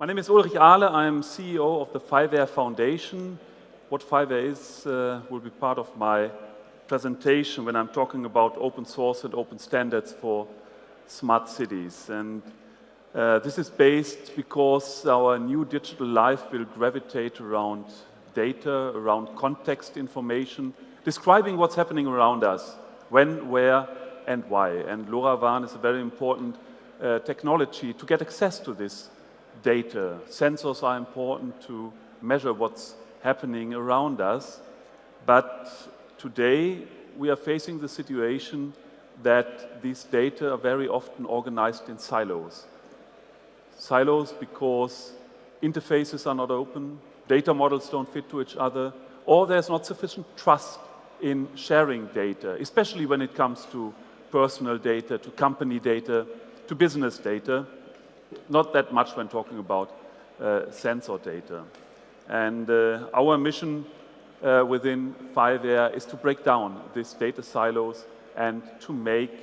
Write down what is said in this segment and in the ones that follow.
My name is Ulrich Ahle. I am CEO of the FIWARE Foundation. What FIWARE is will be part of my presentation when I'm talking about open source and open standards for smart cities. And this is based because our new digital life will gravitate around data, around context information, describing what's happening around us, when, where, and why. And LoRaWAN is a very important technology to get access to this data. Sensors are important to measure what's happening around us. But today, we are facing the situation that these data are very often organized in silos. Silos because interfaces are not open, data models don't fit to each other, or there's not sufficient trust in sharing data, especially when it comes to personal data, to company data, to business data. Not that much when talking about sensor data. And our mission within FIWARE is to break down these data silos and to make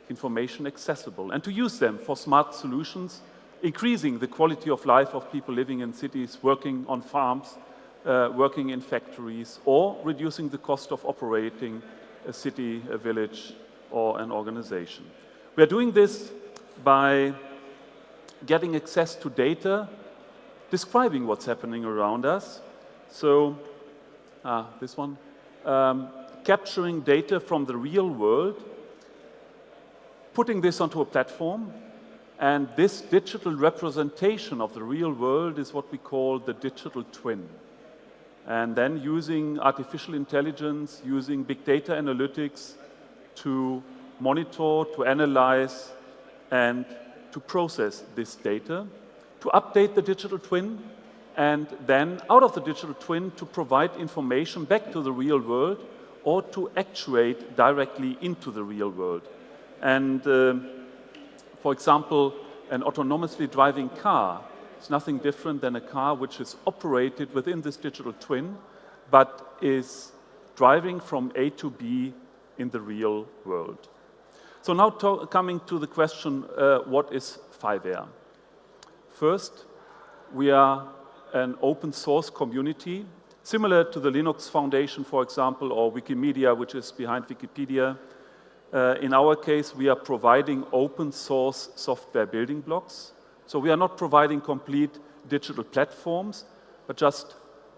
information accessible and to use them for smart solutions, increasing the quality of life of people living in cities, working on farms, working in factories, or reducing the cost of operating a city, a village, or an organization. We are doing this by getting access to data, describing what's happening around us. So, this one, capturing data from the real world, putting this onto a platform, and this digital representation of the real world is what we call the digital twin. And then using artificial intelligence, using big data analytics to monitor, to analyze, and to process this data, to update the digital twin, and then out of the digital twin to provide information back to the real world or to actuate directly into the real world. And for example, an autonomously driving car is nothing different than a car which is operated within this digital twin, but is driving from A to B in the real world. So now coming to the question, what is FIWARE? First, we are an open source community, similar to the Linux Foundation, for example, or Wikimedia, which is behind Wikipedia. In our case, we are providing open source software building blocks. So we are not providing complete digital platforms, but just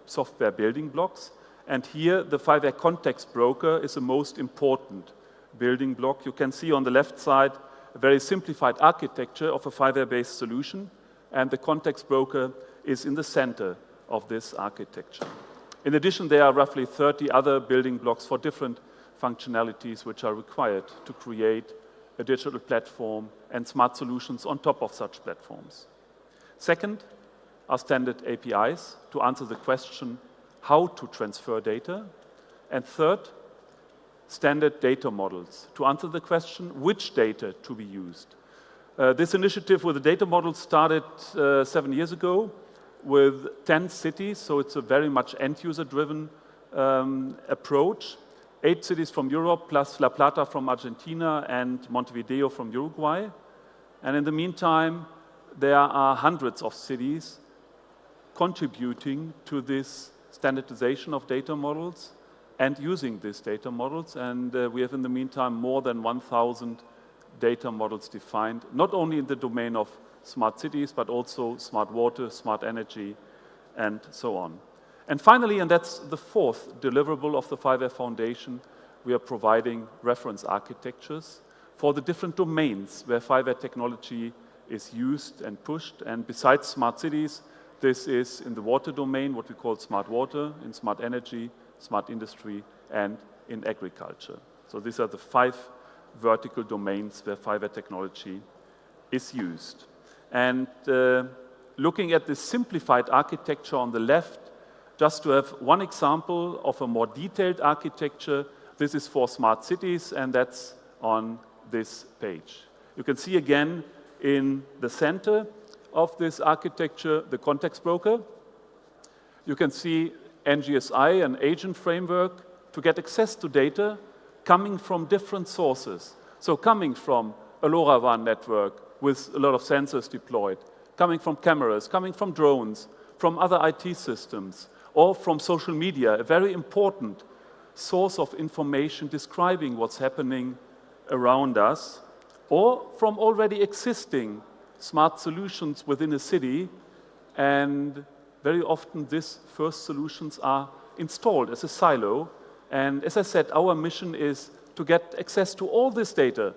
software building blocks. And here, the FIWARE Context Broker is the most important building block. You can see on the left side a very simplified architecture of a FIWARE-based solution, and the context broker is in the center of this architecture. In addition, there are roughly 30 other building blocks for different functionalities which are required to create a digital platform and smart solutions on top of such platforms. Second are standard APIs to answer the question how to transfer data. And third, standard data models to answer the question which data to be used. This initiative with the data models started 7 years ago with 10 cities, so it's a very much end-user driven approach. 8 cities from Europe, plus La Plata from Argentina and Montevideo from Uruguay. And in the meantime, there are hundreds of cities contributing to this standardization of data models and using these data models. And we have in the meantime more than 1,000 data models defined, not only in the domain of smart cities, but also smart water, smart energy, and so on. And finally, and that's the fourth deliverable of the FIWARE Foundation, we are providing reference architectures for the different domains where FIWARE technology is used and pushed. And besides smart cities, this is in the water domain, what we call smart water, in smart energy, smart industry, and in agriculture. So these are the 5 vertical domains where FIWARE technology is used. And looking at this simplified architecture on the left, just to have one example of a more detailed architecture, this is for smart cities, and that's on this page. You can see again in the center of this architecture the context broker. You can see NGSI, an agent framework, to get access to data coming from different sources. So coming from a LoRaWAN network with a lot of sensors deployed, coming from cameras, coming from drones, from other IT systems, or from social media, a very important source of information describing what's happening around us, or from already existing smart solutions within a city, and very often these first solutions are installed as a silo. And as I said, our mission is to get access to all this data,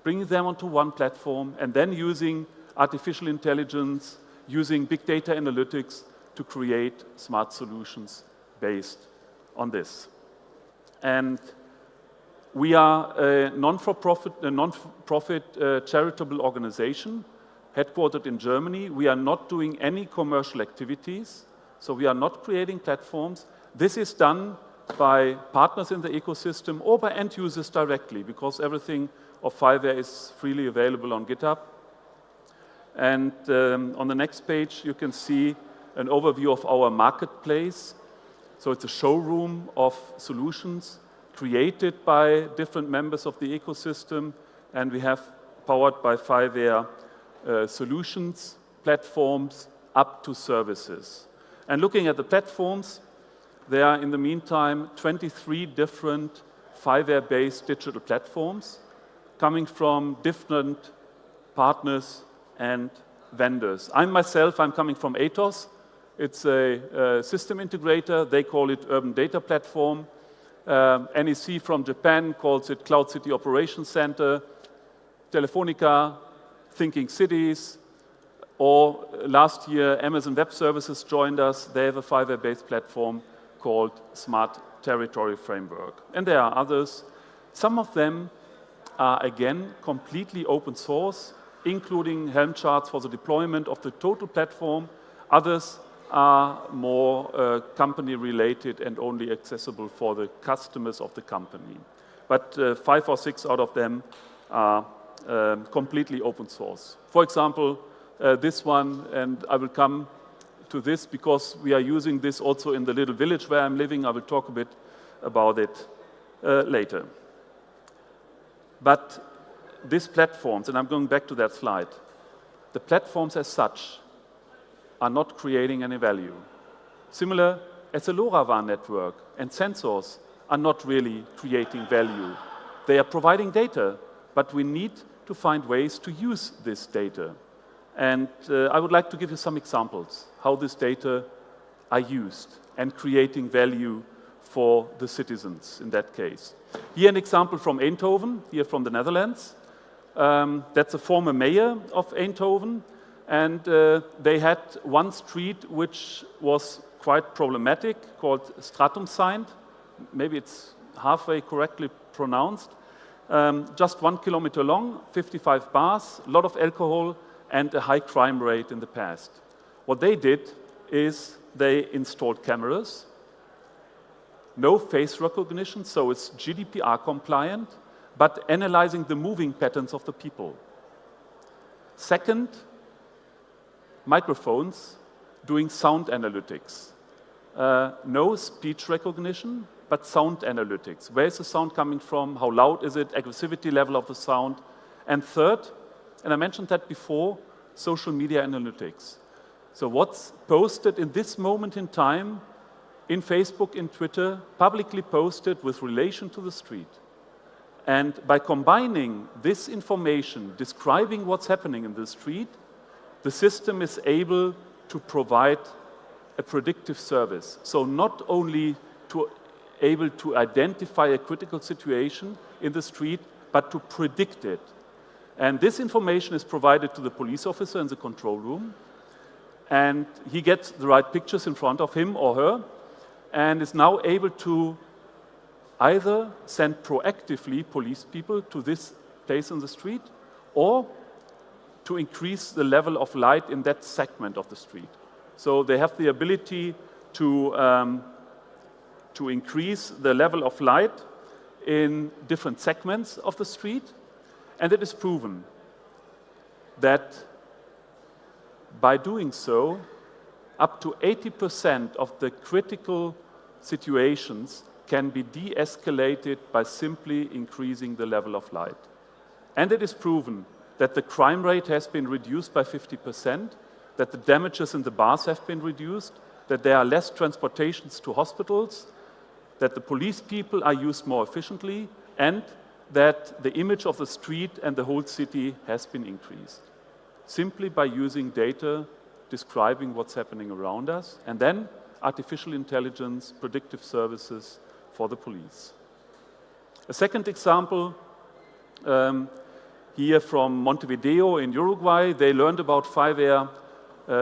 bringing them onto one platform, and then using artificial intelligence, using big data analytics to create smart solutions based on this. And we are a non-profit charitable organization headquartered in Germany. We are not doing any commercial activities, so we are not creating platforms. This is done by partners in the ecosystem or by end users directly, because everything of FIWARE is freely available on GitHub. And on the next page, you can see an overview of our marketplace. So it's a showroom of solutions created by different members of the ecosystem, and we have powered by FIWARE solutions, platforms, up to services. And looking at the platforms, there are in the meantime 23 different FIWARE-based digital platforms coming from different partners and vendors. I'm coming from Atos. It's a system integrator. They call it Urban Data Platform. NEC from Japan calls it Cloud City Operations Center. Telefonica, Thinking Cities, or last year Amazon Web Services joined us. They have a FIWARE-based platform called Smart Territory Framework. And there are others. Some of them are, again, completely open source, including Helm charts for the deployment of the total platform. Others are more company-related and only accessible for the customers of the company. But 5 or 6 out of them are completely open source. For example, this one, and I will come to this because we are using this also in the little village where I'm living. I will talk a bit about it later. But these platforms, and I'm going back to that slide, the platforms as such are not creating any value. Similar as a LoRaWAN network and sensors are not really creating value. They are providing data, but we need to find ways to use this data. And I would like to give you some examples how this data are used and creating value for the citizens in that case. Here an example from Eindhoven, here from the Netherlands. That's a former mayor of Eindhoven, and they had one street which was quite problematic, called Stratumseind. Maybe it's halfway correctly pronounced. Just 1 kilometer long, 55 bars, a lot of alcohol, and a high crime rate in the past. What they did is they installed cameras, no face recognition, so it's GDPR compliant, but analyzing the moving patterns of the people. Second, microphones doing sound analytics. No speech recognition, but sound analytics. Where is the sound coming from? How loud is it? Aggressivity level of the sound. And third, and I mentioned that before, social media analytics. So what's posted in this moment in time in Facebook, in Twitter, publicly posted with relation to the street. And by combining this information, describing what's happening in the street, the system is able to provide a predictive service. So not only able to identify a critical situation in the street, but to predict it. And this information is provided to the police officer in the control room, and he gets the right pictures in front of him or her, and is now able to either send proactively police people to this place in the street, or to increase the level of light in that segment of the street. So they have the ability to increase the level of light in different segments of the street, and it is proven that by doing so, up to 80% of the critical situations can be de-escalated by simply increasing the level of light. And it is proven that the crime rate has been reduced by 50%, that the damages in the bars have been reduced, that there are less transportations to hospitals, that the police people are used more efficiently, and that the image of the street and the whole city has been increased. Simply by using data describing what's happening around us, and then artificial intelligence, predictive services for the police. A second example, here from Montevideo in Uruguay, they learned about FIWARE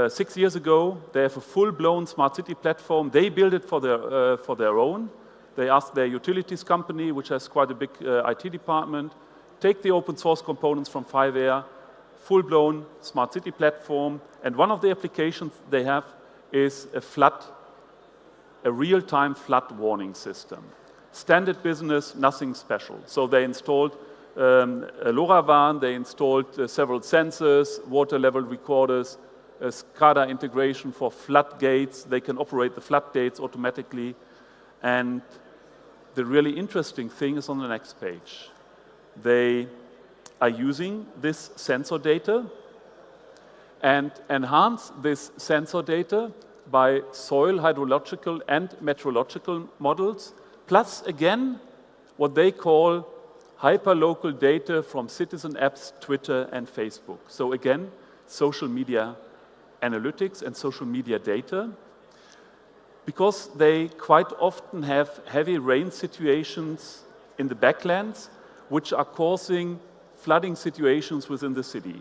6 years ago. They have a full-blown smart city platform. They built it for their own. They asked their utilities company, which has quite a big IT department, take the open source components from FIWARE, full-blown smart city platform, and one of the applications they have is a real-time flood warning system. Standard business, nothing special. So they installed a LoRaWAN, they installed several sensors, water level recorders, a SCADA integration for floodgates. They can operate the floodgates automatically. And the really interesting thing is on the next page. They are using this sensor data and enhance this sensor data by soil hydrological and meteorological models, plus again, what they call hyperlocal data from citizen apps, Twitter and Facebook. So again, social media analytics and social media data, because they quite often have heavy rain situations in the backlands, which are causing flooding situations within the city.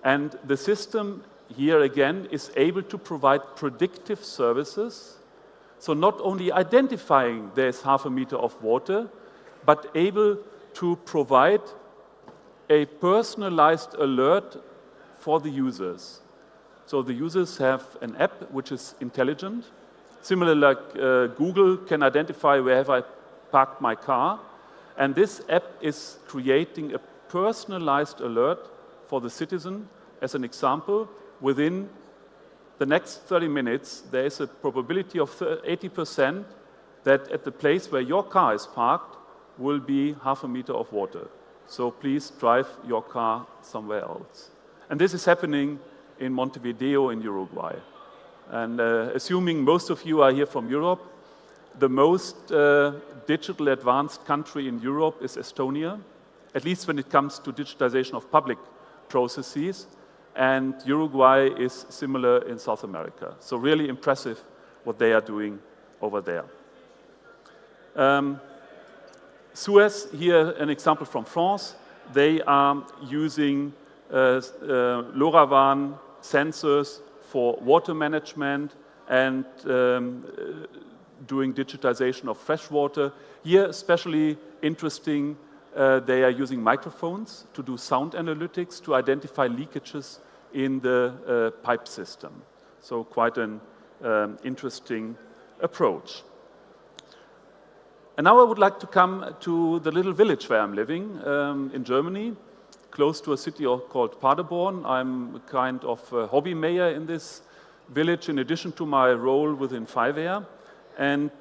And the system here again is able to provide predictive services, so not only identifying there's half a meter of water, but able to provide a personalized alert for the users. So the users have an app which is intelligent, similar like Google can identify where have I parked my car, and this app is creating a personalized alert for the citizen. As an example, within the next 30 minutes, there is a probability of 80% that at the place where your car is parked will be half a meter of water. So please drive your car somewhere else. And this is happening in Montevideo in Uruguay. And assuming most of you are here from Europe, the most digital advanced country in Europe is Estonia, at least when it comes to digitization of public processes. And Uruguay is similar in South America. So really impressive what they are doing over there. Suez, here an example from France. They are using LoRaWAN sensors for water management and doing digitization of fresh water. Here, especially interesting, they are using microphones to do sound analytics to identify leakages in the pipe system. So quite an interesting approach. And now I would like to come to the little village where I'm living in Germany, close to a city called Paderborn. I'm a kind of hobby mayor in this village in addition to my role within FIWARE. And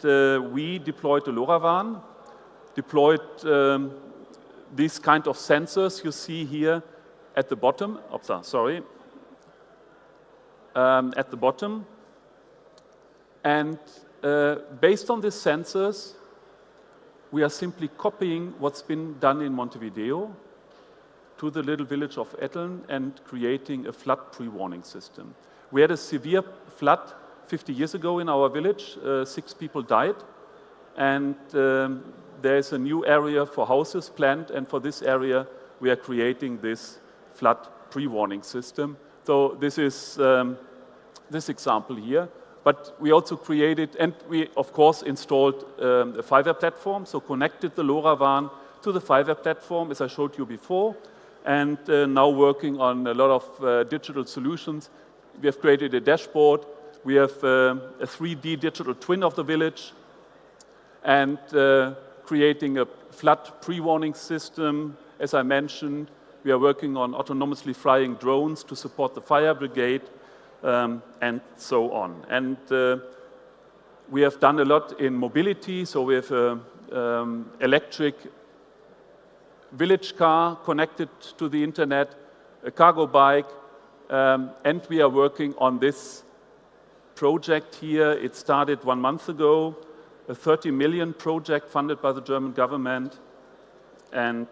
we deployed the LoRaWAN, deployed these kind of sensors you see here at the bottom. At the bottom. And based on these sensors, we are simply copying what's been done in Montevideo to the little village of Etteln and creating a flood pre-warning system. We had a severe flood 50 years ago in our village. 6 people died. And there's a new area for houses planned, and for this area, we are creating this flood pre-warning system. So this is this example here. But we also created, and we, of course, installed a FIWARE platform, so connected the LoRaWAN to the FIWARE platform, as I showed you before, and now working on a lot of digital solutions. We have created a dashboard. We have a 3D digital twin of the village, and creating a flood pre-warning system. As I mentioned, we are working on autonomously flying drones to support the fire brigade, and so on. And we have done a lot in mobility, so we have an electric village car connected to the internet, a cargo bike, And we are working on this project here. It started 1 month ago, a 30 million project funded by the German government. And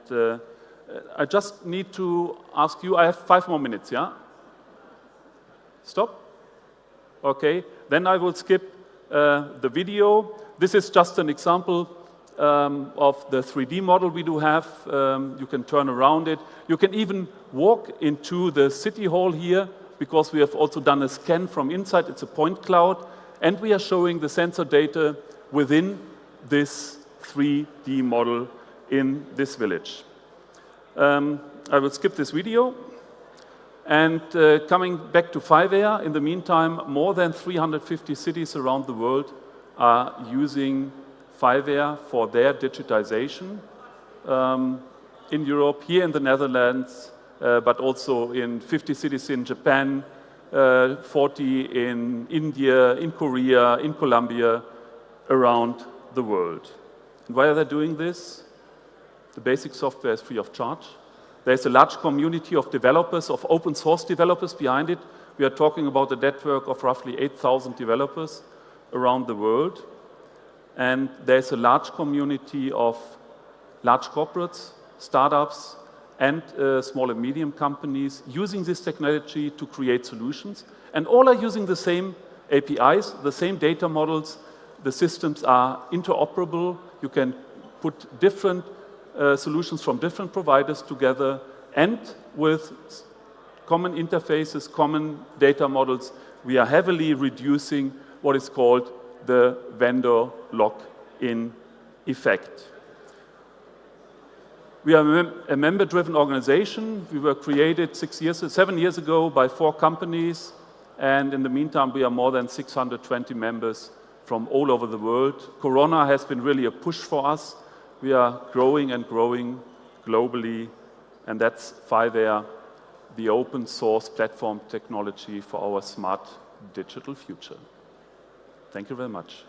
I just need to ask you, I have 5 more minutes, yeah? Stop? Okay, then I will skip the video. This is just an example of the 3D model we do have. You can turn around it. You can even walk into the city hall here, because we have also done a scan from inside. It's a point cloud, and we are showing the sensor data within this 3D model in this village. I will skip this video. And coming back to FIWARE, in the meantime, more than 350 cities around the world are using FIWARE for their digitization in Europe, here in the Netherlands, but also in 50 cities in Japan, 40 in India, in Korea, in Colombia, around the world. And why are they doing this? The basic software is free of charge. There's a large community of developers, of open source developers behind it. We are talking about a network of roughly 8,000 developers around the world. And there's a large community of large corporates, startups, and small and medium companies using this technology to create solutions. And all are using the same APIs, the same data models. The systems are interoperable. You can put different solutions from different providers together, and with common interfaces, common data models, we are heavily reducing what is called the vendor lock-in effect. We are a member-driven organization. We were created 7 years ago by 4 companies, and in the meantime, we are more than 620 members from all over the world. Corona has been really a push for us. We are growing and growing globally, and that's FIWARE, the open source platform technology for our smart digital future. Thank you very much.